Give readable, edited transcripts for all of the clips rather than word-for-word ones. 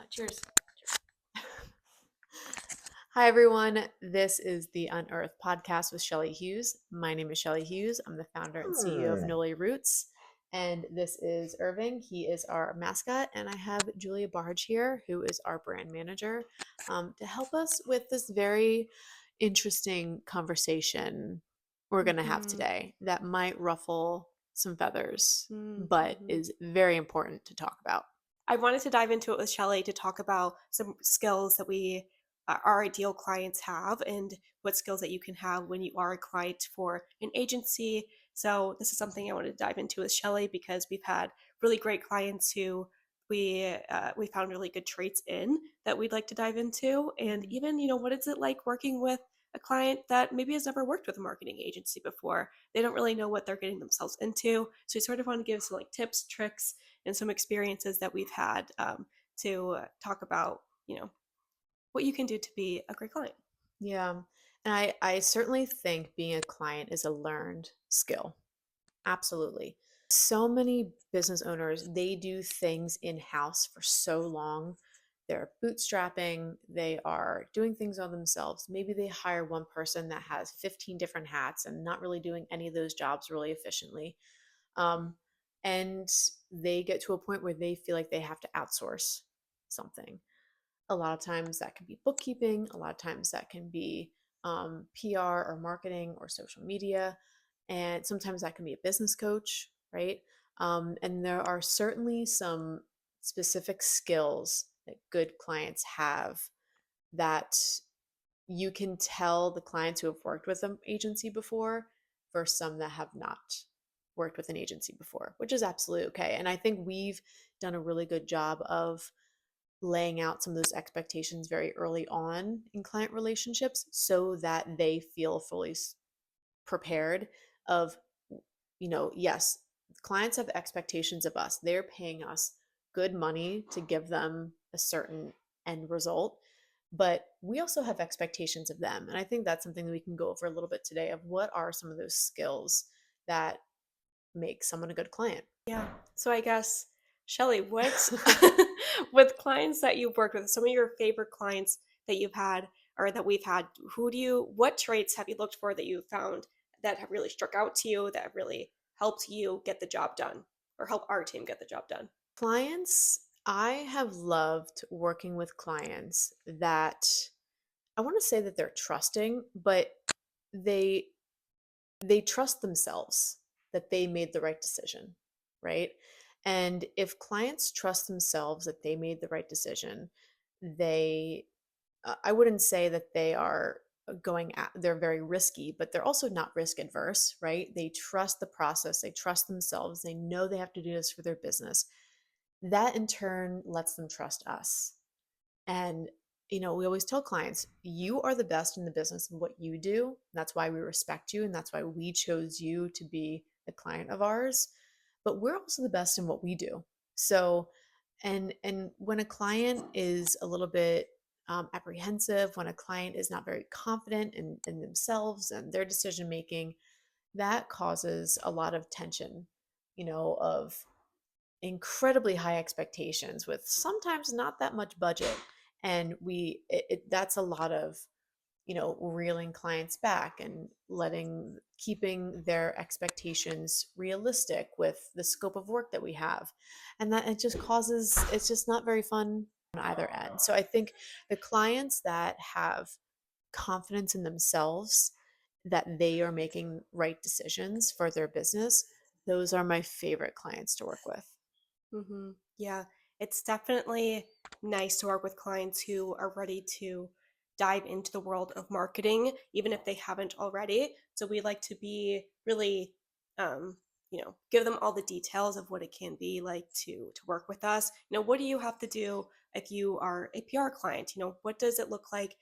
Cheers. Hi, everyone. This is the Unearth podcast with Shelly Hughes. My name is Shelly Hughes. I'm the founder and CEO of Nolia Roots. And this is Irving. He is our mascot. And I have Julia Barge here, who is our brand manager, to help us with this very interesting conversation we're going to have today that might ruffle some feathers, but is very important to talk about. I wanted to dive into it with Shelly to talk about some skills that our ideal clients have and what skills that you can have when you are a client for an agency. So this is something I wanted to dive into with Shelly because we've had really great clients who we found really good traits in that we'd like to dive into. And even, what is it like working with a client that maybe has never worked with a marketing agency before? They don't really know what they're getting themselves into. So we sort of want to give some like tips, tricks, and some experiences that we've had to talk about, what you can do to be a great client. Yeah. And I certainly think being a client is a learned skill. Absolutely. So many business owners, they do things in-house for so long. They're bootstrapping, they are doing things on themselves. Maybe they hire one person that has 15 different hats and not really doing any of those jobs really efficiently. Um, and they get to a point where they feel like they have to outsource something. A lot of times that can be bookkeeping, a lot of times that can be PR or marketing or social media, and sometimes that can be a business coach, right? And there are certainly some specific skills that good clients have that you can tell the clients who have worked with an agency before versus some that have not worked with an agency before, which is absolutely okay. And I think we've done a really good job of laying out some of those expectations very early on in client relationships so that they feel fully prepared of, yes, clients have expectations of us. They're paying us good money to give them a certain end result, but we also have expectations of them. And I think that's something that we can go over a little bit today of what are some of those skills that make someone a good client. Yeah. So I guess, Shelly, what with clients that you've worked with, some of your favorite clients that you've had or that we've had, what traits have you looked for that you found that have really struck out to you, that really helped you get the job done or help our team get the job done? Clients, I have loved working with clients that I want to say that they're trusting, but they they trust themselves that they made the right decision, right? And if clients trust themselves that they made the right decision, they I wouldn't say that they are they're very risky, but they're also not risk adverse, right? They trust the process, they trust themselves, they know they have to do this for their business. That in turn lets them trust us. And, we always tell clients, you are the best in the business of what you do. That's why we respect you. And that's why we chose you to be a client of ours. But we're also the best in what we do. So, and when a client is a little bit apprehensive, when a client is not very confident in themselves and their decision making, that causes a lot of tension, of incredibly high expectations with sometimes not that much budget, and that's a lot of reeling clients back and keeping their expectations realistic with the scope of work that we have, and that it's just not very fun on either end. So I think the clients that have confidence in themselves that they are making right decisions for their business, those are my favorite clients to work with. Yeah, it's definitely nice to work with clients who are ready to dive into the world of marketing, even if they haven't already. So we like to be really, give them all the details of what it can be like to work with us. What do you have to do if you are a PR client? What does it look like?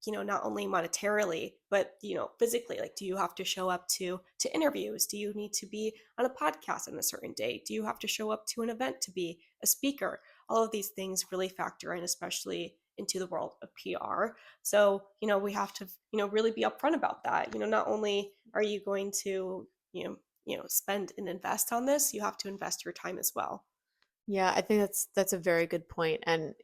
Not only monetarily, but physically. Like, do you have to show up to interviews? Do you need to be on a podcast on a certain day? Do you have to show up to an event to be a speaker? All of these things really factor in, especially into the world of PR. So, we have to, really be upfront about that. Not only are you going to, spend and invest on this, you have to invest your time as well. Yeah, I think that's a very good point. And,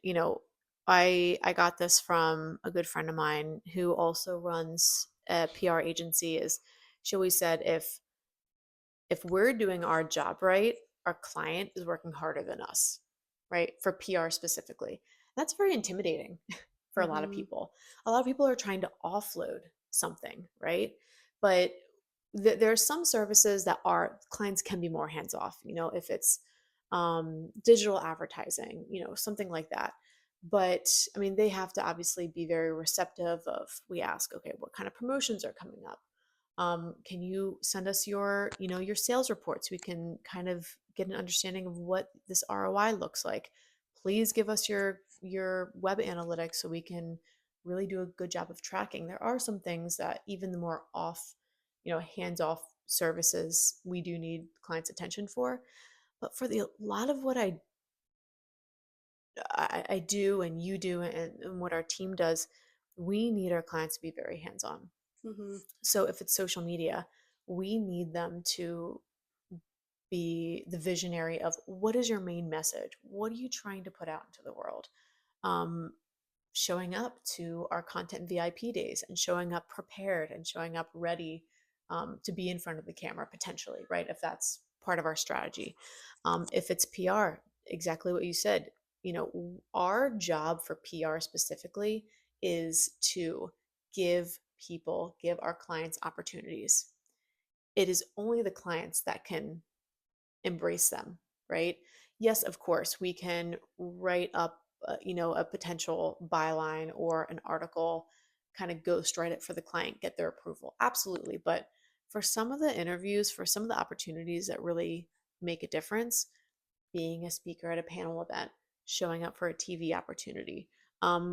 I got this from a good friend of mine who also runs a PR agency. Is she always said, if we're doing our job right, our client is working harder than us, right? For PR specifically. That's very intimidating for a lot of Mm-hmm. people. A lot of people are trying to offload something, right? But there are some services that our clients can be more hands off, if it's digital advertising, something like that. But I mean, they have to obviously be very receptive of, we ask, okay, what kind of promotions are coming up? Can you send us your sales reports? We can kind of get an understanding of what this ROI looks like. Please give us your web analytics so we can really do a good job of tracking. There are some things that even the more off, hands off services, we do need clients' attention for. But for the a lot of what I do and you do and what our team does, we need our clients to be very hands on. Mm-hmm. So if it's social media, we need them to be the visionary of, what is your main message? What are you trying to put out into the world? Um, Showing up to our content VIP days and showing up prepared and showing up ready, to be in front of the camera potentially, right? If that's part of our strategy. If it's PR, exactly what you said. Our job for PR specifically is to give our clients opportunities. It is only the clients that can embrace them, right? Yes, of course, we can write up, a potential byline or an article, kind of ghostwrite it for the client, get their approval. Absolutely. But for some of the interviews, for some of the opportunities that really make a difference, being a speaker at a panel event, showing up for a TV opportunity,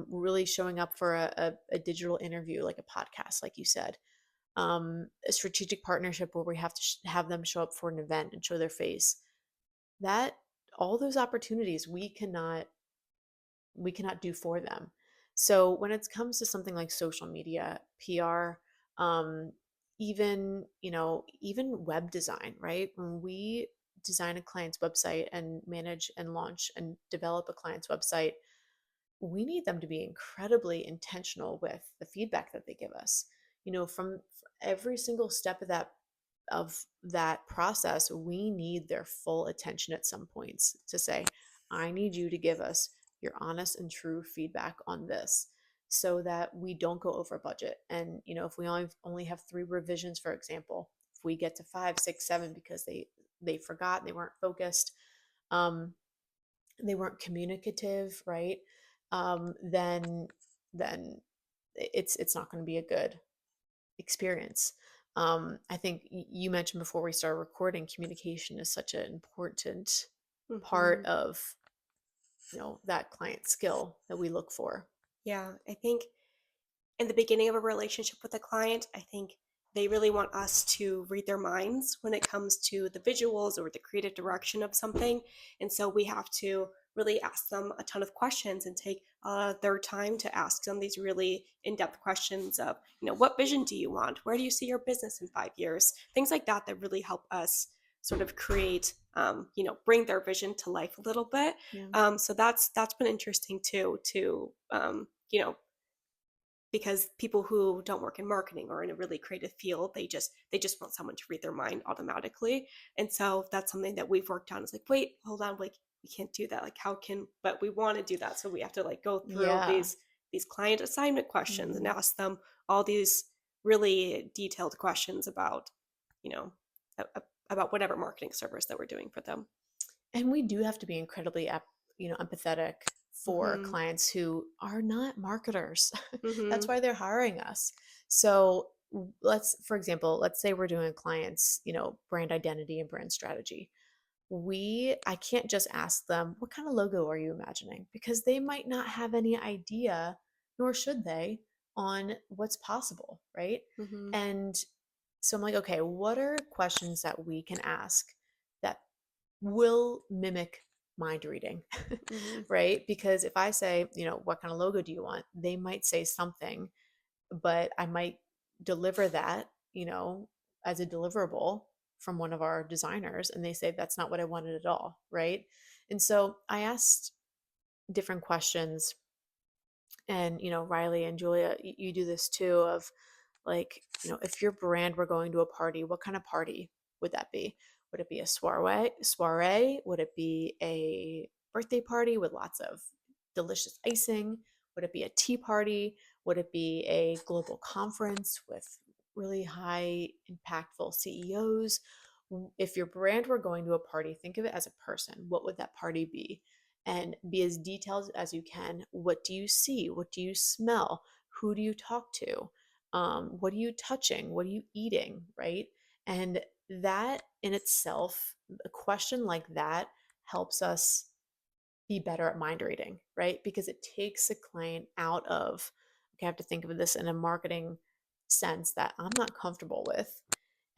really showing up for a digital interview, like a podcast, like you said, a strategic partnership where we have to have them show up for an event and show their face. That all those opportunities we cannot do for them. So when it comes to something like social media, PR, um, even web design, right? When we design a client's website and manage and launch and develop a client's website, we need them to be incredibly intentional with the feedback that they give us. From every single step of that process, we need their full attention at some points to say, I need you to give us your honest and true feedback on this so that we don't go over budget. And, if we only have three revisions, for example, if we get to five, six, seven because they forgot, they weren't focused, um, they weren't communicative, right? Then it's not going to be a good experience. I think you mentioned before we started recording, communication is such an important Mm-hmm. part of that client skill that we look for. Yeah, I think in the beginning of a relationship with a client, I think they really want us to read their minds when it comes to the visuals or the creative direction of something. And so we have to really ask them a ton of questions and take their time to ask them these really in-depth questions of, what vision do you want? Where do you see your business in 5 years? Things like that that really help us sort of create, bring their vision to life a little bit. Yeah. So that's been interesting too, to because people who don't work in marketing or in a really creative field, they just want someone to read their mind automatically. And so that's something that we've worked on. It's like, wait, hold on, like we can't do that. Like how can, but we want to do that, so we have to like go through Yeah. these client assignment questions and Mhm. ask them all these really detailed questions about, you know about whatever marketing service that we're doing for them. And we do have to be incredibly empathetic for Mm-hmm. clients who are not marketers. Mm-hmm. That's why they're hiring us. So for example, let's say we're doing a client's, brand identity and brand strategy. I can't just ask them, what kind of logo are you imagining? Because they might not have any idea, nor should they, on what's possible, right? Mm-hmm. And so I'm like, okay, what are questions that we can ask that will mimic mind reading, Mm-hmm. right? Because if I say, what kind of logo do you want? They might say something, but I might deliver that, as a deliverable from one of our designers, and they say that's not what I wanted at all, right? And so I asked different questions, and Riley and Julia, you do this too, of like, if your brand were going to a party, what kind of party would that be? Would it be a soiree? Would it be a birthday party with lots of delicious icing? Would it be a tea party? Would it be a global conference with really high impactful CEOs? If your brand were going to a party, think of it as a person. What would that party be? And be as detailed as you can. What do you see? What do you smell? Who do you talk to? What are you touching? What are you eating? Right? And that in itself, a question like that helps us be better at mind reading, right? Because it takes a client out of, okay, I have to think of this in a marketing sense that I'm not comfortable with,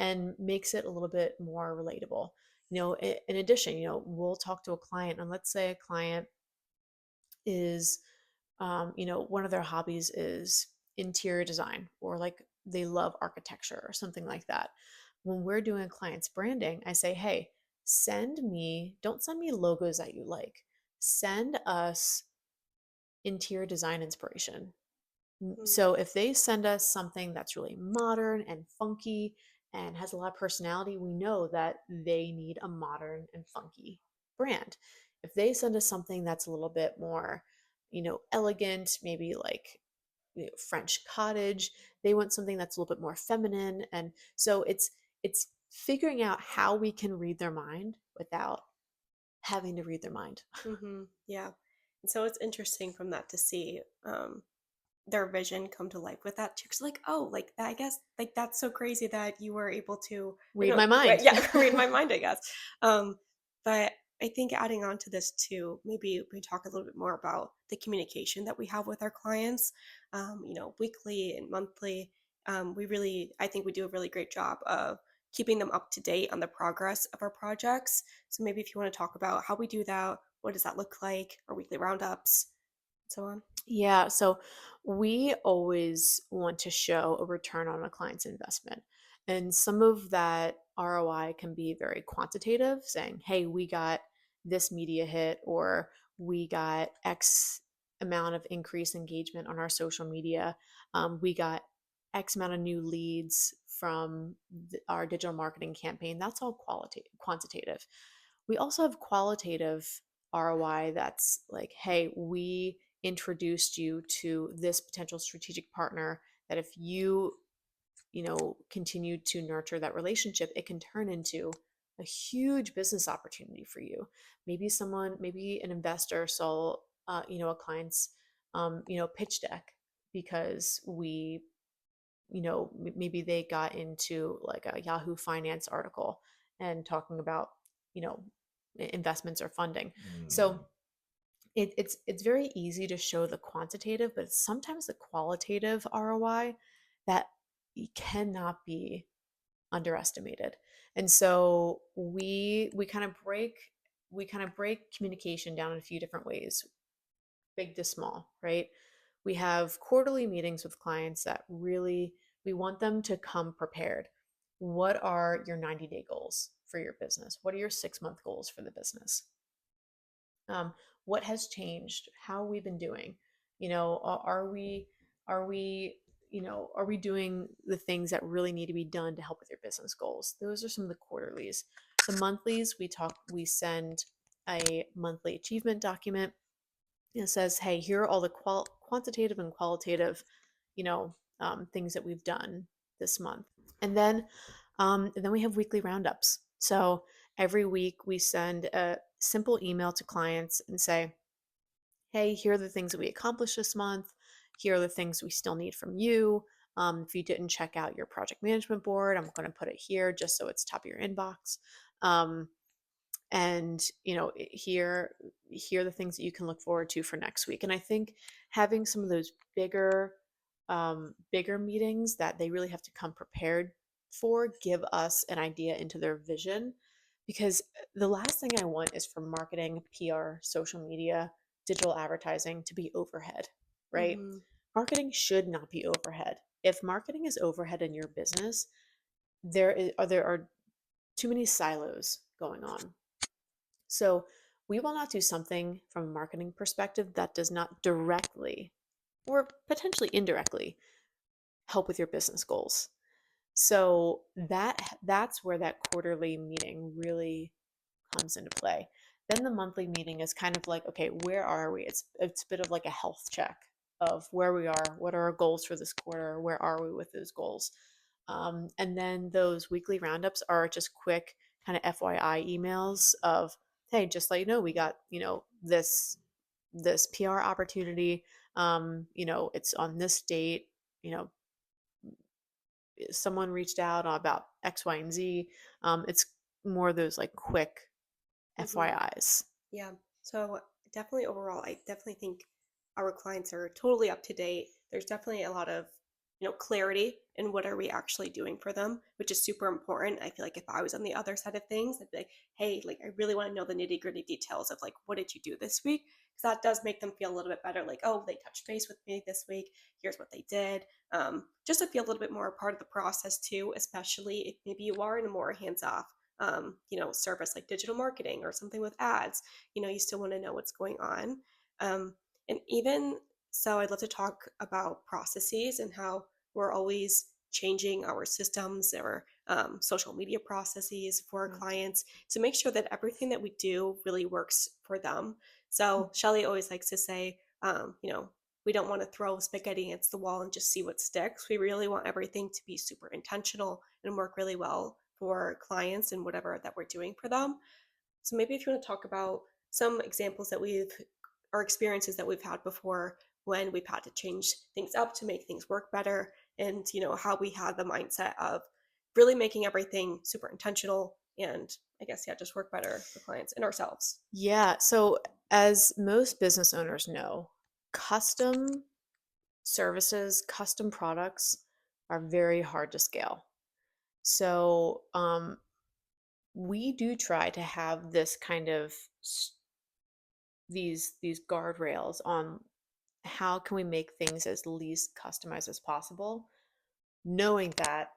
and makes it a little bit more relatable. In addition, we'll talk to a client, and let's say a client is, one of their hobbies is interior design, or like they love architecture or something like that. When we're doing a client's branding, I say, hey, don't send me logos that you like. Send us interior design inspiration. Mm, So if they send us something that's really modern and funky and has a lot of personality, we know that they need a modern and funky brand. If they send us something that's a little bit more, elegant, maybe like, French cottage, they want something that's a little bit more feminine. And so it's figuring out how we can read their mind without having to read their mind. yeah. And so it's interesting from that to see their vision come to life with that too. 'Cause like, oh, like I guess like that's so crazy that you were able to, Read my mind. yeah, read my mind, I guess. Um, but I think adding on to this too, maybe we talk a little bit more about the communication that we have with our clients, weekly and monthly. I think we do a really great job of keeping them up to date on the progress of our projects. So maybe if you want to talk about how we do that, what does that look like, our weekly roundups, and so on. Yeah, so we always want to show a return on a client's investment. And some of that ROI can be very quantitative, saying, hey, we got this media hit, or we got X amount of increased engagement on our social media. We got X amount of new leads from our digital marketing campaign. That's all quantitative. We also have qualitative ROI that's like, hey, we introduced you to this potential strategic partner that if continue to nurture that relationship, it can turn into a huge business opportunity for you. Maybe an investor saw, a client's, pitch deck, because maybe they got into like a Yahoo Finance article and talking about, you know, investments or funding. So it's very easy to show the quantitative, but it's sometimes the qualitative ROI that cannot be underestimated. And so we kind of break communication down in a few different ways, big to small, right? We have quarterly meetings with clients that really we want them to come prepared. What are your 90-day goals for your business? What are your 6-month goals for the business? um, what has changed, how we've been doing, are we doing the things that really need to be done to help with your business goals? Those are some of the quarterlies. The monthlies, we send a monthly achievement document. It says, hey, here are all the quantitative and qualitative, things that we've done this month. And then we have weekly roundups. So every week we send a simple email to clients and say, hey, here are the things that we accomplished this month. Here are the things we still need from you. If you didn't check out your project management board, I'm going to put it here just so it's top of your inbox. Um, and here are the things that you can look forward to for next week. And I think having some of those bigger meetings that they really have to come prepared for give us an idea into their vision, because the last thing I want is for marketing, PR, social media, digital advertising to be overhead, right? Mm-hmm. Marketing should not be overhead. If marketing is overhead in your business, there are too many silos going on. So we will not do something from a marketing perspective that does not directly or potentially indirectly help with your business goals. So that's where that quarterly meeting really comes into play. Then the monthly meeting is kind of like, okay, where are we? It's a bit of like a health check of where we are, what are our goals for this quarter, where are we with those goals. And then those weekly roundups are just quick kind of FYI emails of, hey, just let you know, we got, this PR opportunity. It's on this date. You know, someone reached out about X, Y, and Z. It's more of those like quick Hmm. FYIs. Yeah. So definitely overall, I definitely think our clients are totally up to date. There's definitely a lot of, clarity in what are we actually doing for them, which is super important. I feel like if I was on the other side of things, I'd be like, hey, like I really want to know the nitty gritty details of like what did you do this week? Because that does make them feel a little bit better. Like, oh, they touched base with me this week. Here's what they did. Just to feel a little bit more a part of the process too, especially if maybe you are in a more hands off service like digital marketing or something with ads. You still want to know what's going on. Um, and even so, I'd love to talk about processes and how we're always changing our systems or social media processes for our Mm. clients to make sure that everything that we do really works for them. So, Shelly always likes to say, we don't want to throw spaghetti against the wall and just see what sticks. We really want everything to be super intentional and work really well for clients and whatever that we're doing for them. So maybe if you want to talk about some examples that we've or experiences that we've had before when we've had to change things up to make things work better and how we had the mindset of really making everything super intentional and I guess yeah, just work better for clients and ourselves. Yeah. So, as most business owners know, custom services, custom products are very hard to scale. So, we do try to have this kind of these guardrails on how can we make things as least customized as possible, knowing that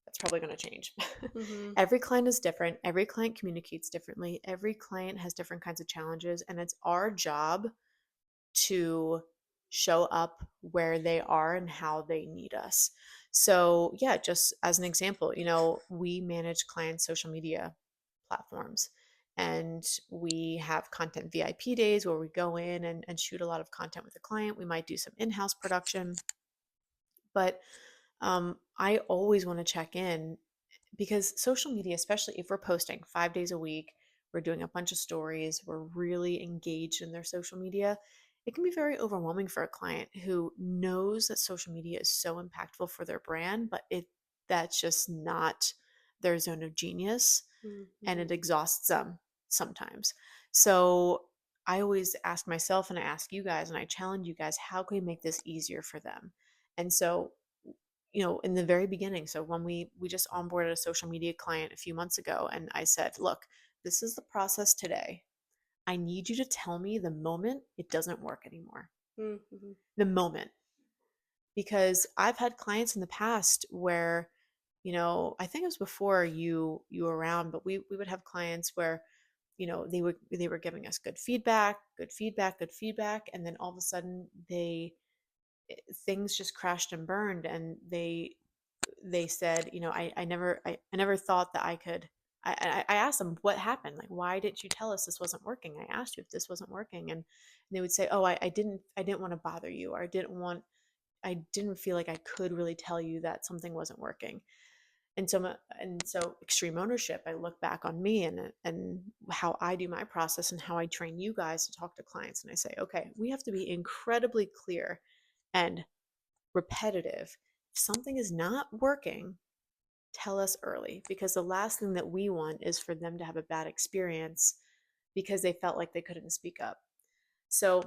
that's probably going to change. Mm-hmm. Every client is different. Every client communicates differently. Every client has different kinds of challenges, and it's our job to show up where they are and how they need us. So, yeah, just as an example, we manage clients' social media platforms. And we have content VIP days where we go in and shoot a lot of content with the client. We might do some in house production, but I always want to check in because social media, especially if we're posting 5 days a week, we're doing a bunch of stories, we're really engaged in their social media. It can be very overwhelming for a client who knows that social media is so impactful for their brand, but that's just not their zone of genius and Mm-hmm. it exhausts them sometimes. So I always ask myself and I ask you guys and I challenge you guys, how can we make this easier for them? And so, in the very beginning, so when we just onboarded a social media client a few months ago and I said, look, this is the process today. I need you to tell me the moment it doesn't work anymore. Mm-hmm. The moment. Because I've had clients in the past where, I think it was before you were around, but we would have clients where, they were giving us good feedback, good feedback, good feedback, and then all of a sudden things just crashed and burned and they said, I never thought that I could. I asked them what happened, like why didn't you tell us this wasn't working? I asked you if this wasn't working, and they would say, oh, I didn't want to bother you, or I didn't feel like I could really tell you that something wasn't working. And so extreme ownership, I look back on me and how I do my process and how I train you guys to talk to clients, and I say, okay, we have to be incredibly clear and repetitive. If something is not working, tell us early, because the last thing that we want is for them to have a bad experience because they felt like they couldn't speak up. So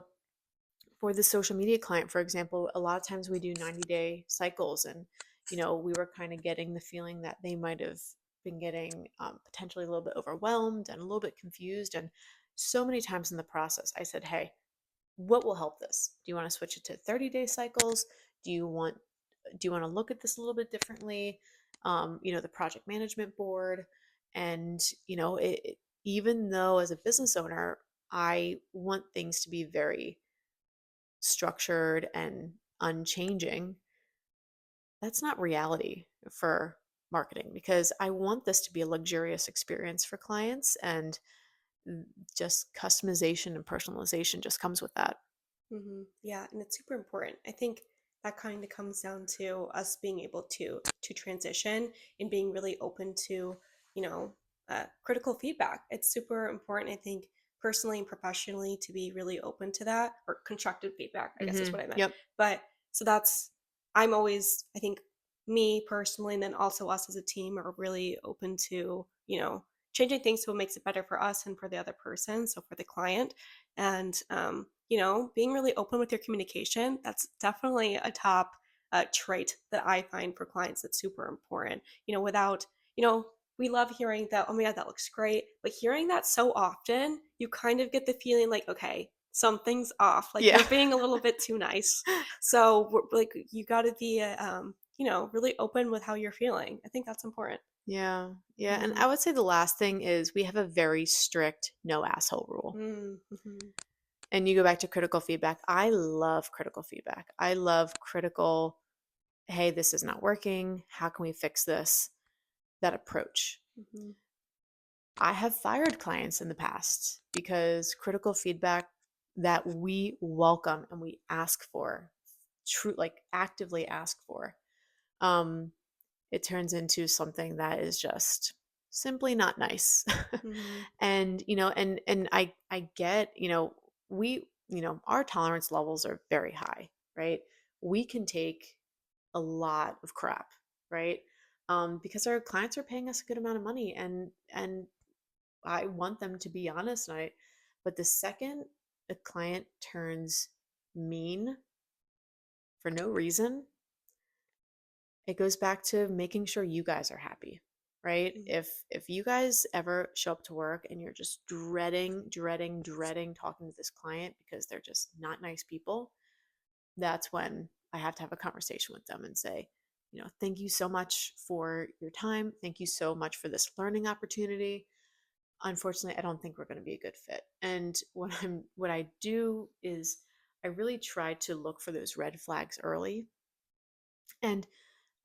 for the social media client, for example, a lot of times we do 90-day cycles, and we were kind of getting the feeling that they might have been getting potentially a little bit overwhelmed and a little bit confused. And so many times in the process, I said, hey, what will help this? Do you want to switch it to 30-day cycles? Do you want to look at this a little bit differently? The project management board, and even though as a business owner, I want things to be very structured and unchanging. That's not reality for marketing because I want this to be a luxurious experience for clients and just customization and personalization just comes with that. Yeah, and it's super important. I think that kind of comes down to us being able to transition and being really open to, you know, critical feedback. It's super important, I think, personally and professionally, to be really open to that, or constructive feedback, I guess is what I meant. Yep. But so that's, I'm always, I think, me personally, and then also us as a team are really open to, changing things so it makes it better for us and for the other person, so for the client. And being really open with your communication, that's definitely a top trait that I find for clients that's super important. Without, we love hearing that, oh my God, that looks great. But hearing that so often, you kind of get the feeling like, okay, something's off. Like Yeah. you're being a little bit too nice. So, like, you got to be, really open with how you're feeling. I think that's important. Yeah. Yeah. And Mm-hmm. I would say the last thing is we have a very strict no asshole rule. Mm-hmm. And you go back to critical feedback. I love critical feedback. I love critical, hey, this is not working. How can we fix this? That approach. Mm-hmm. I have fired clients in the past because critical feedback that we welcome and we ask for, true, like actively ask for, um, it turns into something that is just simply not nice. Mm-hmm. And I get, our tolerance levels are very high, right? We can take a lot of crap, right? Because our clients are paying us a good amount of money, and I want them to be honest. But the second a client turns mean for no reason, it goes back to making sure you guys are happy, right? If you guys ever show up to work and you're just dreading talking to this client because they're just not nice people, that's when I have to have a conversation with them and say, thank you so much for your time. Thank you so much for this learning opportunity. Unfortunately, I don't think we're going to be a good fit. And what I do is I really try to look for those red flags early. And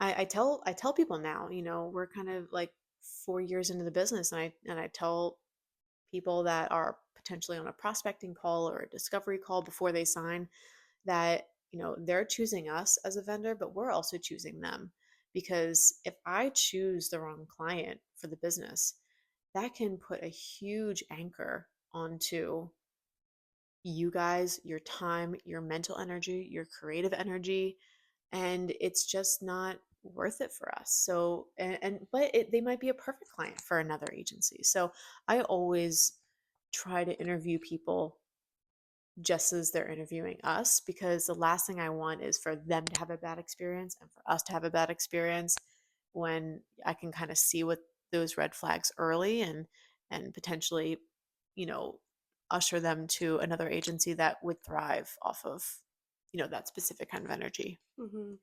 I tell people now, we're kind of like 4 years into the business, and I tell people that are potentially on a prospecting call or a discovery call before they sign that, they're choosing us as a vendor, but we're also choosing them. Because if I choose the wrong client for the business, that can put a huge anchor onto you guys, your time, your mental energy, your creative energy, and it's just not worth it for us. So, they might be a perfect client for another agency. So, I always try to interview people just as they're interviewing us, because the last thing I want is for them to have a bad experience and for us to have a bad experience when I can kind of see what those red flags early, and potentially, you know, usher them to another agency that would thrive off of, that specific kind of energy. Mm-hmm.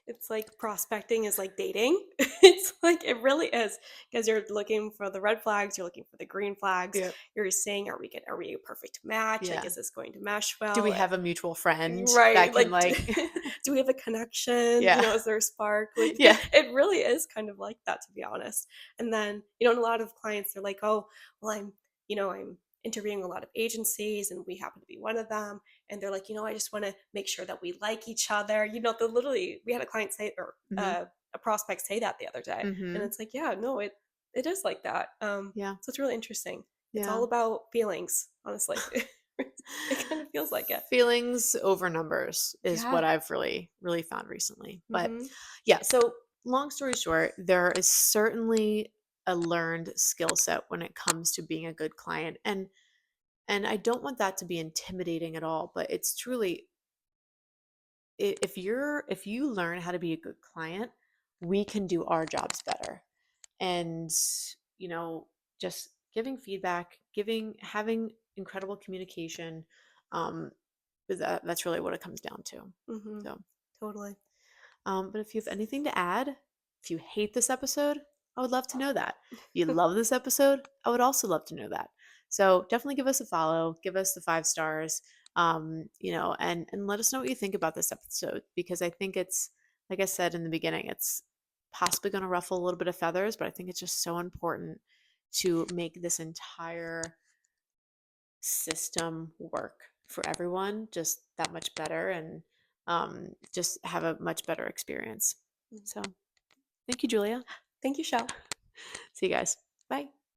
It's like prospecting is like dating. It's like it really is, because you're looking for the red flags, you're looking for the green flags. Yeah. You're saying, are we a perfect match? Like, Yeah. is this going to mesh Do we well? have a mutual friend that Right. can Like, like do we have a connection? yeah. Is there a spark? Like, Yeah. it really is kind of like that, to be honest. And then, and a lot of clients, they're like, oh, well, I'm interviewing a lot of agencies and we happen to be one of them. And they're like, I just want to make sure that we like each other. They literally, we had a client say, or Mhm. a prospect say that the other day. And Mhm. it's like, yeah, no, it is like that. Yeah. So it's really interesting. It's all Yeah. about feelings, honestly. It kind of feels like it. Feelings over numbers is Yeah. what I've really found recently. But Mhm. yeah, so long story short, there is certainly a learned skill set when it comes to being a good client. And I don't want that to be intimidating at all, but it's truly, if you learn how to be a good client, we can do our jobs better. And you know just giving feedback, having incredible communication, um that's really what it comes down to. Mhm. So Totally. but if you have anything to add, if you hate this episode, I would love to know that. If you love this episode, I would also love to know that. So definitely give us a follow, give us the 5 stars, and let us know what you think about this episode because I think it's, like I said in the beginning, it's possibly going to ruffle a little bit of feathers, but I think it's just so important to make this entire system work for everyone just that much better and just have a much better experience. So, thank you, Julia. Thank you, Shell. See you guys. Bye.